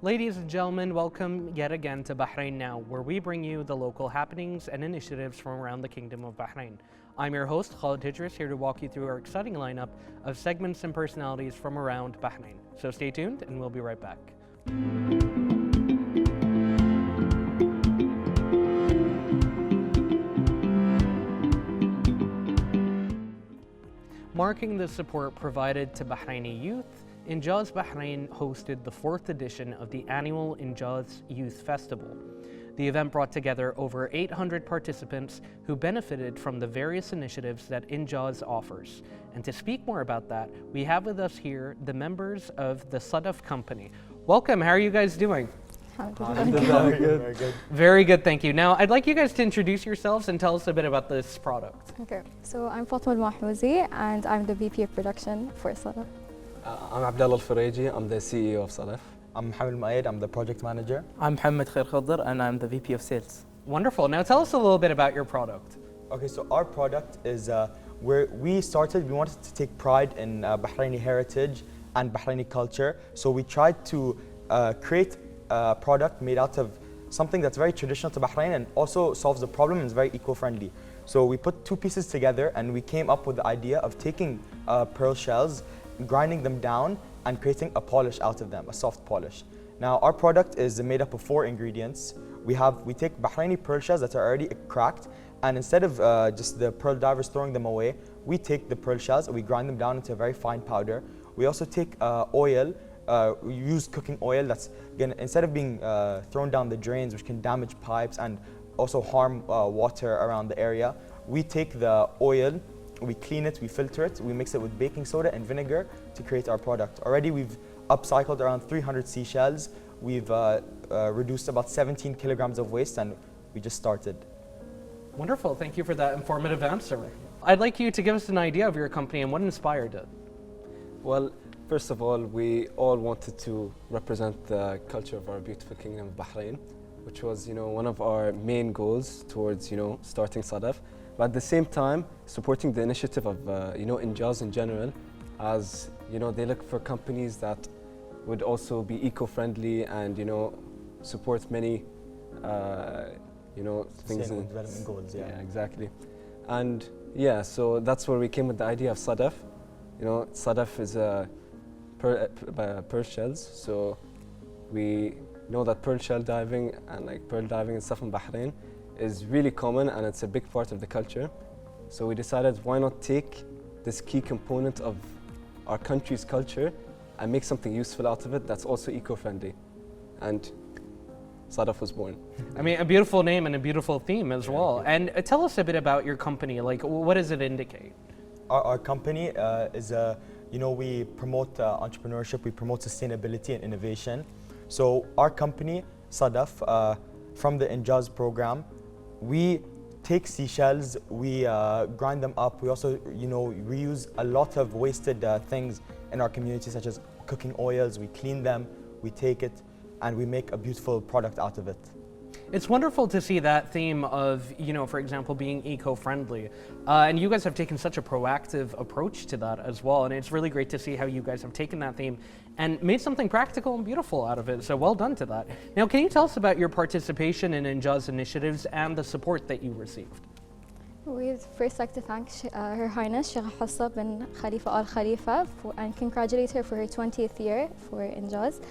Ladies and gentlemen, welcome yet again to Bahrain Now, where we bring you the local happenings and initiatives from around the Kingdom of Bahrain. I'm your host, Khalid Hijris, here to walk you through our exciting lineup of segments and personalities from around Bahrain. So stay tuned and we'll be right back. Marking the support provided to Bahraini youth, Injaz Bahrain hosted the 4th edition of the annual Injaz Youth Festival. The event brought together over 800 participants who benefited from the various initiatives that Injaz offers. And to speak more about that, we have with us here the members of the Sadaf company. Welcome, how are you guys doing? Very good. Very good, thank you. Now, I'd like you guys to introduce yourselves and tell us a bit about this product. Okay, so I'm Fatma Al-Mahouzi and I'm the VP of Production for Sadaf. I'm Abdullah Al-Faraji, I'm the CEO of Sadaf. I'm Mohammed Maed, I'm the project manager. I'm Mohammed Khair Khadr and I'm the VP of Sales. Wonderful. Now tell us a little bit about your product. Okay, so our product is where we wanted to take pride in Bahraini heritage and Bahraini culture. So we tried to create a product made out of something that's very traditional to Bahrain and also solves the problem and is very eco-friendly. So we put two pieces together and we came up with the idea of taking pearl shells, grinding them down and creating a polish out of them, a soft polish. Now our product is made up of 4 ingredients. We take Bahraini pearl shells that are already cracked, and instead of just the pearl divers throwing them away, we take the pearl shells and we grind them down into a very fine powder. We also take oil, we use cooking oil that's instead of being thrown down the drains, which can damage pipes and also harm water around the area, we take the oil, we clean it, we filter it, we mix it with baking soda and vinegar to create our product. Already we've upcycled around 300 seashells, we've reduced about 17 kilograms of waste, and we just started. Wonderful, thank you for that informative answer. I'd like you to give us an idea of your company and what inspired it. Well, first of all, we all wanted to represent the culture of our beautiful Kingdom of Bahrain, which was, one of our main goals towards, starting Sadaf. But at the same time, supporting the initiative of, Injaz in general, as, they look for companies that would also be eco-friendly and, support many, things. Sustainable development goals, yeah. Yeah, exactly. And so that's where we came with the idea of Sadaf. Sadaf is pearl shells, so we know that pearl shell diving and pearl diving and stuff in Bahrain is really common and it's a big part of the culture. So we decided, why not take this key component of our country's culture and make something useful out of it that's also eco-friendly. And Sadaf was born. I mean, a beautiful name and a beautiful theme as well. And tell us a bit about your company, what does it indicate? Our company is we promote entrepreneurship, we promote sustainability and innovation. So our company, Sadaf, from the Injaz program, we take seashells, we grind them up. We also, reuse a lot of wasted things in our community, such as cooking oils. We clean them, we take it, and we make a beautiful product out of it. It's wonderful to see that theme of, for example, being eco-friendly. And you guys have taken such a proactive approach to that as well. And it's really great to see how you guys have taken that theme and made something practical and beautiful out of it. So well done to that. Now, can you tell us about your participation in Injaz initiatives and the support that you received? We'd first like to thank Her Highness Sheikh Hafsa bin Khalifa Al Khalifa and congratulate her for her 20th year for Injaz.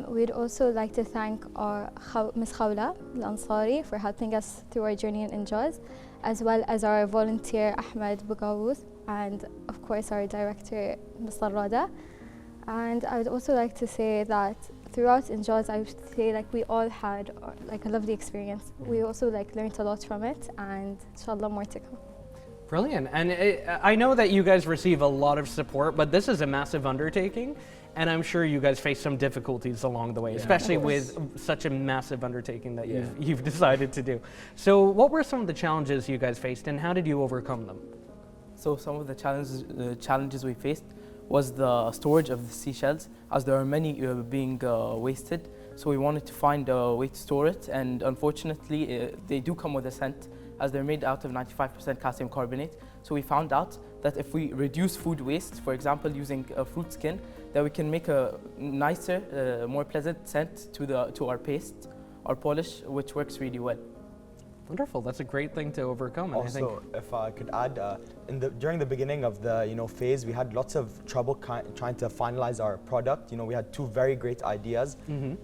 We'd also like to thank our Ms. Khawla Al-Ansari for helping us through our journey in Injaz, as well as our volunteer Ahmed Bugawuth, and of course our director Ms. Rada. And I would also like to say that throughout Injaz, I would say we all had a lovely experience. We also learned a lot from it, and inshallah more to come. Brilliant. And I know that you guys receive a lot of support, but this is a massive undertaking. And I'm sure you guys face some difficulties along the way, especially with such a massive undertaking that you've decided to do. So what were some of the challenges you guys faced and how did you overcome them? So some of the challenges we faced was the storage of the seashells, as there are many being wasted. So we wanted to find a way to store it, and unfortunately they do come with a scent, as they're made out of 95% calcium carbonate. So we found out that if we reduce food waste, for example using fruit skin, that we can make a nicer, more pleasant scent to our paste, our polish, which works really well. Wonderful. That's a great thing to overcome. And I think Also, if I could add, during the beginning of the phase, we had lots of trouble trying to finalize our product. We had two very great ideas,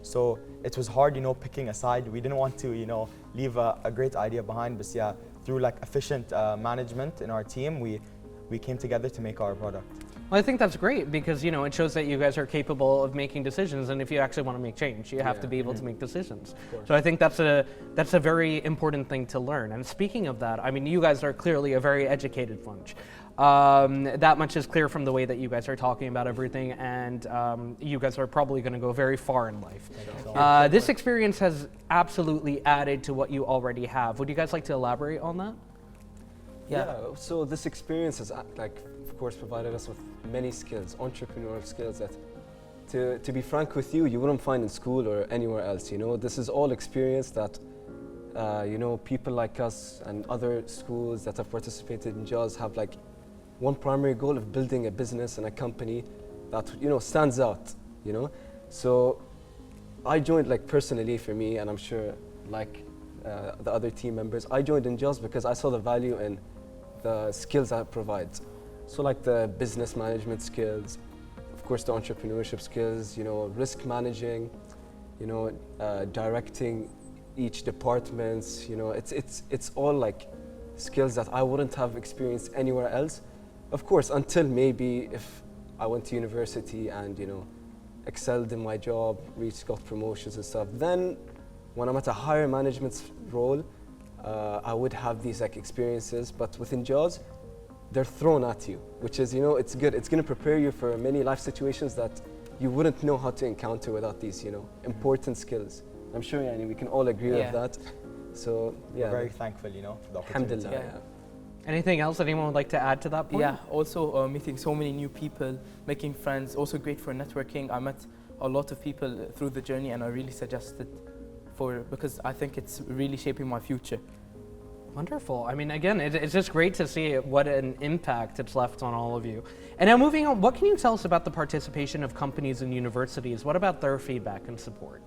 so it was hard, picking a side. We didn't want to, leave a great idea behind. But yeah, through like efficient management in our team, we came together to make our product. Well, I think that's great because it shows that you guys are capable of making decisions, and if you actually want to make change, you have to be able to make decisions. So I think that's a very important thing to learn. And speaking of that, I mean, you guys are clearly a very educated bunch. That much is clear from the way that you guys are talking about everything, and you guys are probably going to go very far in life. This experience has absolutely added to what you already have. Would you guys like to elaborate on that? Yeah. So this experience has, of course, provided us with many skills, entrepreneurial skills that, to be frank with you, you wouldn't find in school or anywhere else. This is all experience that, people like us and other schools that have participated in JAWS have like one primary goal of building a business and a company that stands out. So I joined personally for me, and I'm sure the other team members, I joined in JAWS because I saw the value in the skills that it provides. So the business management skills, of course the entrepreneurship skills, risk managing, directing each departments, it's all skills that I wouldn't have experienced anywhere else. Of course, until maybe if I went to university and, excelled in my job, got promotions and stuff, then when I'm at a higher management role, I would have these experiences. But within JAWS, they're thrown at you, which is, it's good. It's going to prepare you for many life situations that you wouldn't know how to encounter without these, important skills. I'm sure we can all agree with that. So, yeah. We're very thankful, for the opportunity. Alhamdulillah. Anything else anyone would like to add to that point? Yeah, also meeting so many new people, making friends, also great for networking. I met a lot of people through the journey, and I really suggest it because I think it's really shaping my future. Wonderful. I mean, again, it's just great to see what an impact it's left on all of you. And now moving on, what can you tell us about the participation of companies and universities? What about their feedback and support?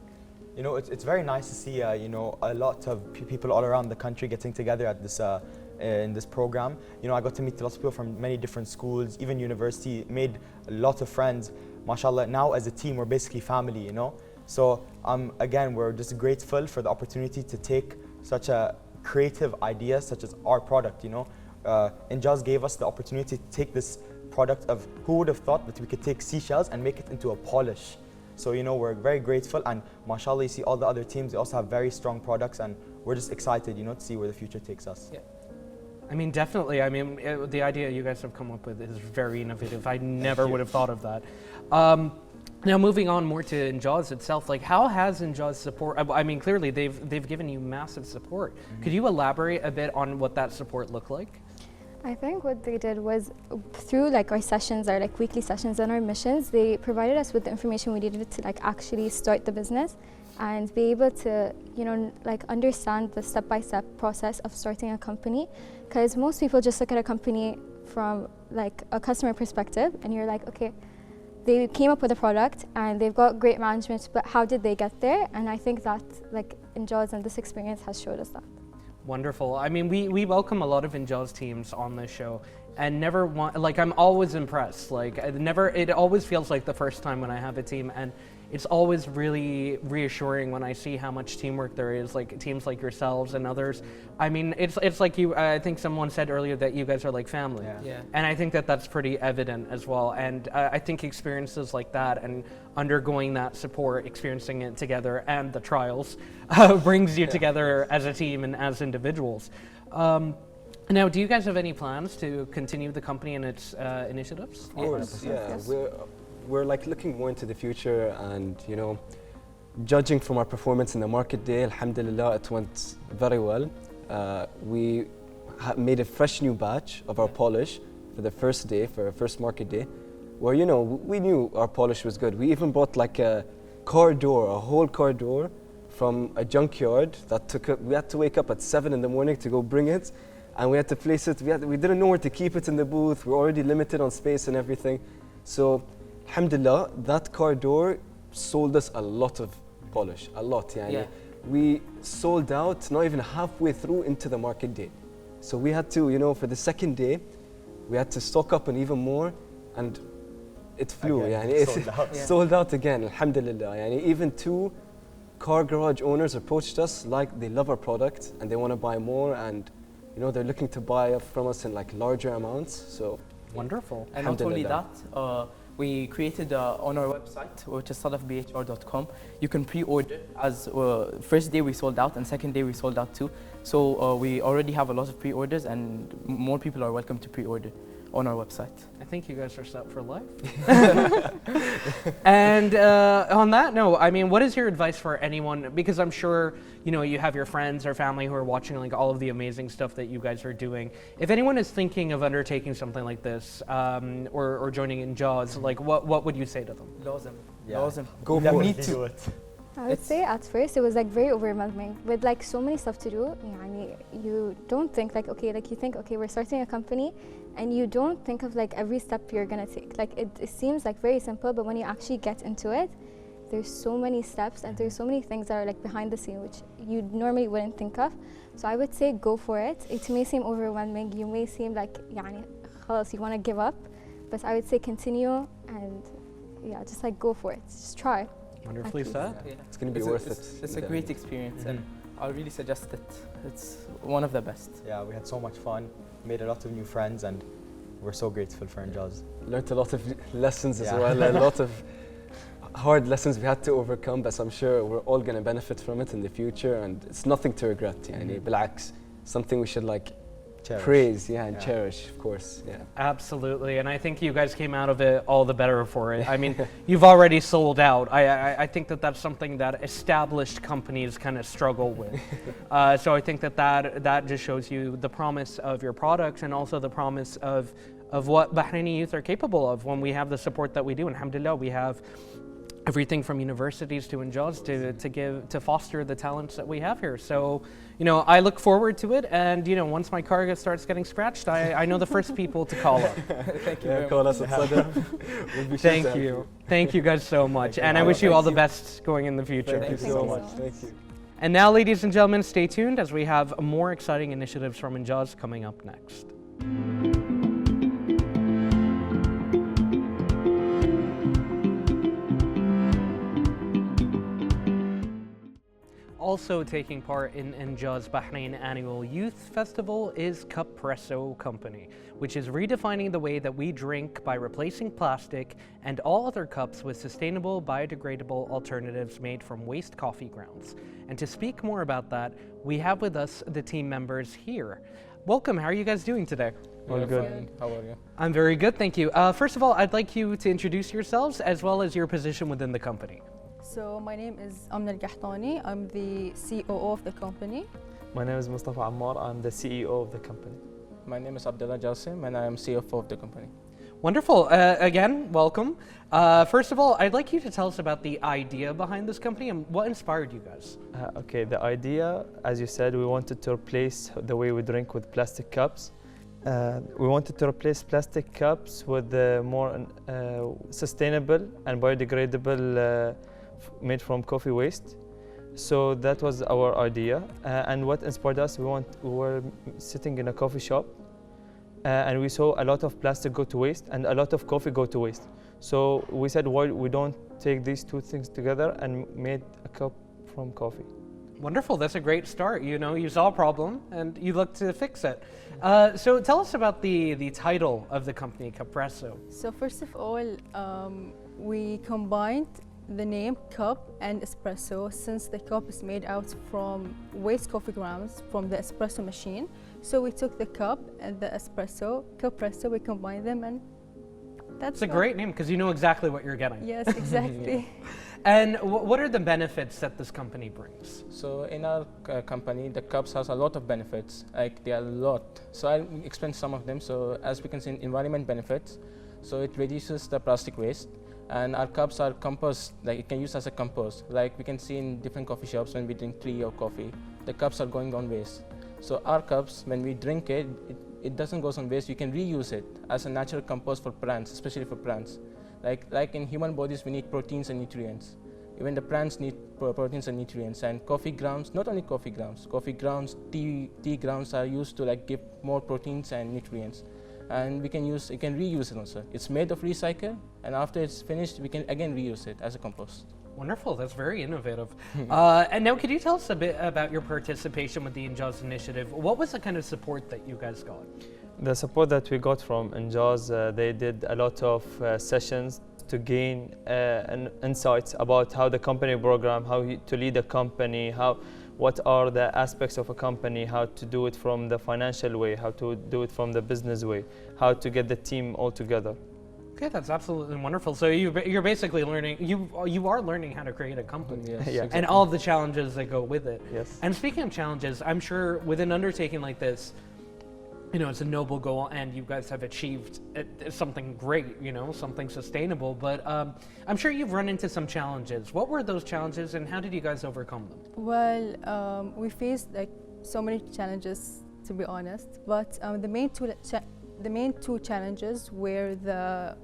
It's very nice to see, a lot of people all around the country getting together at this in this program. I got to meet lots of people from many different schools, even university, made a lot of friends. MashaAllah, now as a team, we're basically family, So again, we're just grateful for the opportunity to take such a creative idea such as our product, Injaz gave us the opportunity to take this product of who would have thought that we could take seashells and make it into a polish. So, we're very grateful, and mashallah, you see all the other teams, they also have very strong products, and we're just excited, to see where the future takes us. Yeah. I mean, definitely. I mean, the idea you guys have come up with is very innovative. I never would have thought of that. Now, moving on more to Injaz itself, how has Injaz support? I mean, clearly they've given you massive support. Could you elaborate a bit on what that support looked like? I think what they did was through our sessions, our weekly sessions and our missions, they provided us with the information we needed to actually start the business and be able to understand the step-by-step process of starting a company, because most people just look at a company from a customer perspective, and you're okay, they came up with a product and they've got great management, but how did they get there? And I think that Injaz and this experience has showed us that. Wonderful. I mean, we welcome a lot of Injaz teams on this show, and I'm always impressed. It always feels like the first time when I have a team, and it's always really reassuring when I see how much teamwork there is, teams like yourselves and others. I mean, it's like I think someone said earlier that you guys are like family. Yeah. And I think that that's pretty evident as well. And I think experiences like that and undergoing that support, experiencing it together, and the trials brings you together as a team and as individuals. Now, do you guys have any plans to continue the company and its initiatives? Of course, yeah. We're looking more into the future, and judging from our performance in the market day, alhamdulillah, it went very well. We made a fresh new batch of our polish for the first day, for our first market day, where we knew our polish was good. We even bought a whole car door from a junkyard that we had to wake up at 7 in the morning to go bring it, and we had to place it. We didn't know where to keep it in the booth. We're already limited on space and everything. So alhamdulillah, that car door sold us a lot of polish, a lot. Yani. Yeah. We sold out not even halfway through into the market day. So we had to, for the second day, we had to stock up on even more, and it flew. Again, يعني sold out. Yeah. sold out again, alhamdulillah. يعني even 2 car garage owners approached us like they love our product and they want to buy more, and they're looking to buy from us in like larger amounts. So Wonderful. And not only Alhamdulillah. that, we created on our website, which is sadafbhr.com, you can pre-order. As first day we sold out, and second day we sold out too. So we already have a lot of pre-orders, and more people are welcome to pre-order on our website. I think you guys are set for life. And on that note, I mean, what is your advice for anyone? Because I'm sure, you have your friends or family who are watching like all of the amazing stuff that you guys are doing. If anyone is thinking of undertaking something like this or joining in Jaws, like what would you say to them? Lawsome. Yeah. Lawsome. Go Yeah, for me it. too. I would say at first it was like very overwhelming with like so many stuff to do. يعني you don't think like you think we're starting a company, and you don't think of like every step you're gonna take. Like it seems like very simple, but when you actually get into it, there's so many steps and there's so many things that are like behind the scene which you normally wouldn't think of. So I would say go for it. It may seem overwhelming. You may seem like يعني خلاص you want to give up, but I would say continue and just like go for it. Just try. Wonderfully At said. Yeah. It's going to be worth it. It's a great experience, and Mhm. I really suggest it. It's one of the best. Yeah, we had so much fun, made a lot of new friends, and we're so grateful for Injaz. Learned a lot of lessons as Yeah. well, a lot of hard lessons we had to overcome, but I'm sure we're all going to benefit from it in the future, and it's nothing to regret. يعني بالعكس, something we should like Cherish. praise, and Yeah. cherish, of course. Yeah. Absolutely, and I think you guys came out of it all the better for it. I mean, you've already sold out. I think that that's something that established companies kind of struggle with. So I think that just shows you the promise of your product and also the promise of what Bahraini youth are capable of when we have the support that we do. And alhamdulillah, we have everything from universities to Injaz to foster the talents that we have here. So, I look forward to it, and once my car starts getting scratched, I know the first people to call up. Thank you Yeah, very call much. us at Sadaf. We'll be sure Thank to help you. Thank you guys so much. And I wish you all the best going in the future. Thank you Thank so you much. so much. Thank you. And now, ladies and gentlemen, stay tuned as we have more exciting initiatives from Injaz coming up next. Also taking part in Injaz Bahrain Annual Youth Festival is Cupresso Company, which is redefining the way that we drink by replacing plastic and all other cups with sustainable, biodegradable alternatives made from waste coffee grounds. And to speak more about that, we have with us the team members here. Welcome, how are you guys doing today? All good. How are you? I'm very good, thank you. First of all, I'd like you to introduce yourselves as well as your position within the company. So my name is Amna Al-Qahtani. I'm the COO of the company. My name is Mustafa Ammar. I'm the CEO of the company. My name is Abdullah Jassim and I am CFO of the company. Wonderful. Again, welcome. First of all, I'd like you to tell us about the idea behind this company and what inspired you guys. Okay, the idea, as you said, we wanted to replace the way we drink with plastic cups. We wanted to replace plastic cups with more sustainable and biodegradable made from coffee waste. So that was our idea. And what inspired us, we were sitting in a coffee shop and we saw a lot of plastic go to waste and a lot of coffee go to waste. So we said, why we don't take these two things together and made a cup from coffee. Wonderful. That's a great start. You saw a problem and you looked to fix it. So tell us about the title of the company, Cupresso. So first of all, we combined the name cup and espresso since the cup is made out from waste coffee grounds from the espresso machine. So we took the cup and the espresso, Cupresso, we combined them, and that's It's a great name because you know exactly what you're getting. Yes, exactly. And what are the benefits that this company brings? So in our company, the cups has a lot of benefits, like they are a lot. So I'll explain some of them. So as we can see, environment benefits. So it reduces the plastic waste. And our cups are compost, like it can use as a compost. Like we can see in different coffee shops when we drink tea or coffee, the cups are going on waste. So our cups, when we drink it doesn't go on waste. You can reuse it as a natural compost for plants, especially for plants. Like in human bodies, we need proteins and nutrients. Even the plants need proteins and nutrients. And coffee grounds, not only coffee grounds, tea grounds are used to like give more proteins and nutrients. And we can reuse it also. It's made of recycle, and after it's finished, we can again reuse it as a compost. Wonderful, that's very innovative. And now could you tell us a bit about your participation with the Injaz initiative? What was the kind of support that you guys got? The support that we got from Injaz, they did a lot of sessions to gain insights about how the company program, to lead a company, what are the aspects of a company, how to do it from the financial way, how to do it from the business way, how to get the team all together. Okay, that's absolutely wonderful. So you're basically learning, you are learning how to create a company. Yes, Yeah. exactly. And all of the challenges that go with it. Yes. And speaking of challenges, I'm sure with an undertaking like this, you know, it's a noble goal and you guys have achieved something great, you know, something sustainable, but I'm sure you've run into some challenges. What were those challenges and how did you guys overcome them? Well, we faced like so many challenges, to be honest, but the main two challenges were the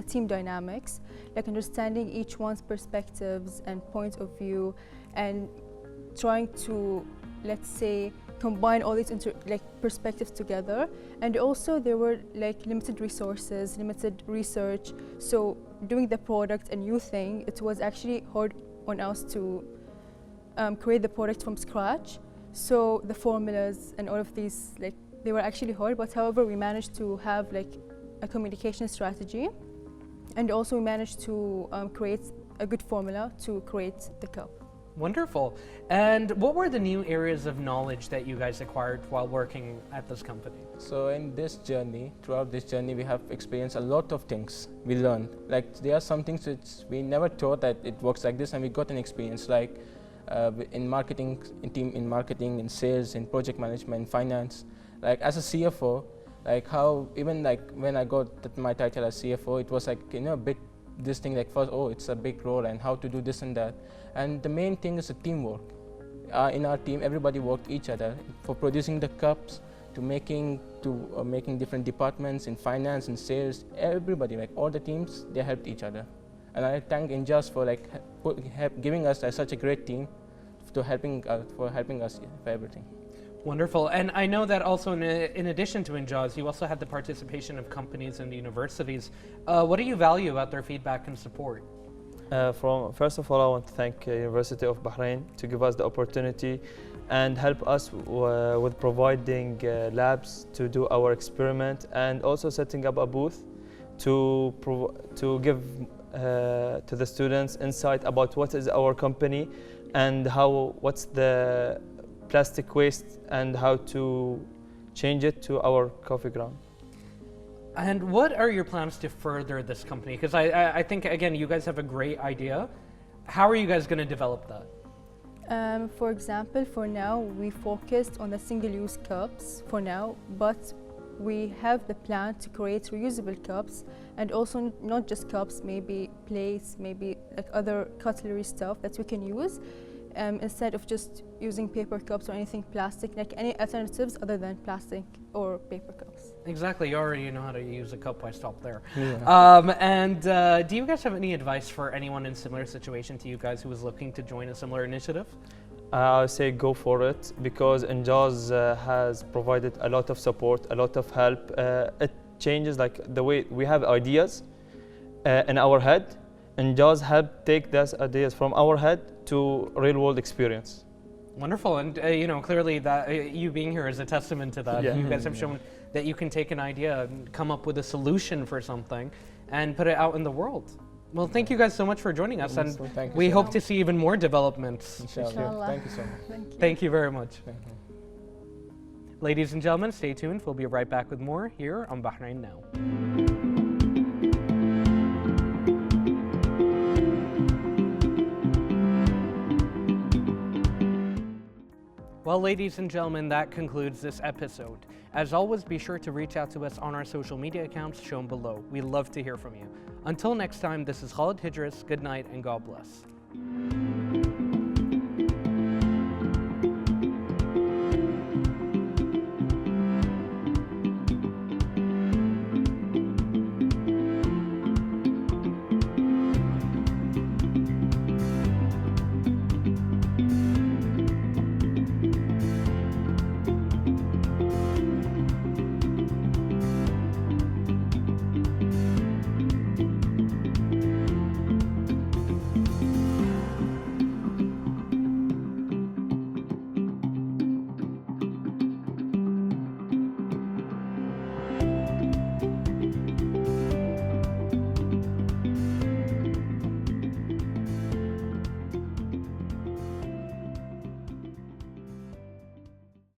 team dynamics, like understanding each one's perspectives and point of view, and trying to, let's say, combine all these perspectives together. And also there were like limited resources, limited research. So doing the product a new thing, it was actually hard on us to create the product from scratch. So the formulas and all of these, like, they were actually hard, but however we managed to have like a communication strategy, and also we managed to create a good formula to create the cup. Wonderful. And what were the new areas of knowledge that you guys acquired while working at this company? So throughout this journey, we have experienced a lot of things we learned. Like there are some things which we never thought that it works like this, and we got an experience like in marketing, in sales, in project management, finance. Like as a CFO, like how even like when I got my title as CFO, it was like, you know, a bit this thing like first, oh, it's a big role and how to do this and that. And the main thing is the teamwork. In our team, everybody worked each other for producing the cups, to making different departments in finance and sales. Everybody, like all the teams, they helped each other. And I thank Injaz for like giving us such a great team, for helping us for everything. Wonderful. And I know that also in addition to Injaz, you also had the participation of companies and universities. What do you value about their feedback and support? First of all, I want to thank University of Bahrain to give us the opportunity and help us with providing labs to do our experiment, and also setting up a booth to give to the students insight about what is our company and what's the plastic waste and how to change it to our coffee ground. And what are your plans to further this company? Because I think, again, you guys have a great idea. How are you guys going to develop that? For example, for now, we focused on the single-use cups for now, but we have the plan to create reusable cups, and also not just cups, maybe plates, maybe like other cutlery stuff that we can use. Instead of just using paper cups or anything plastic, like any alternatives other than plastic or paper cups. Exactly, you already know how to use a cup, I stopped there. Yeah. Do you guys have any advice for anyone in similar situation to you guys who is looking to join a similar initiative? I would say go for it, because Injaz has provided a lot of support, a lot of help. It changes like the way we have ideas in our head, and Injaz help take those ideas from our head to real world experience. Wonderful, and you know, clearly that you being here is a testament to that. Yeah. You guys have shown that you can take an idea and come up with a solution for something and put it out in the world. Well, thank you guys so much for joining us, and Thank you we so hope much. to see even more developments. Inshallah. Thank you so much. Thank you very much. Thank you. Ladies and gentlemen, stay tuned. We'll be right back with more here on Bahrain Now. Well, ladies and gentlemen, that concludes this episode. As always, be sure to reach out to us on our social media accounts shown below. We love to hear from you. Until next time, this is Khalid Hidris. Good night and God bless.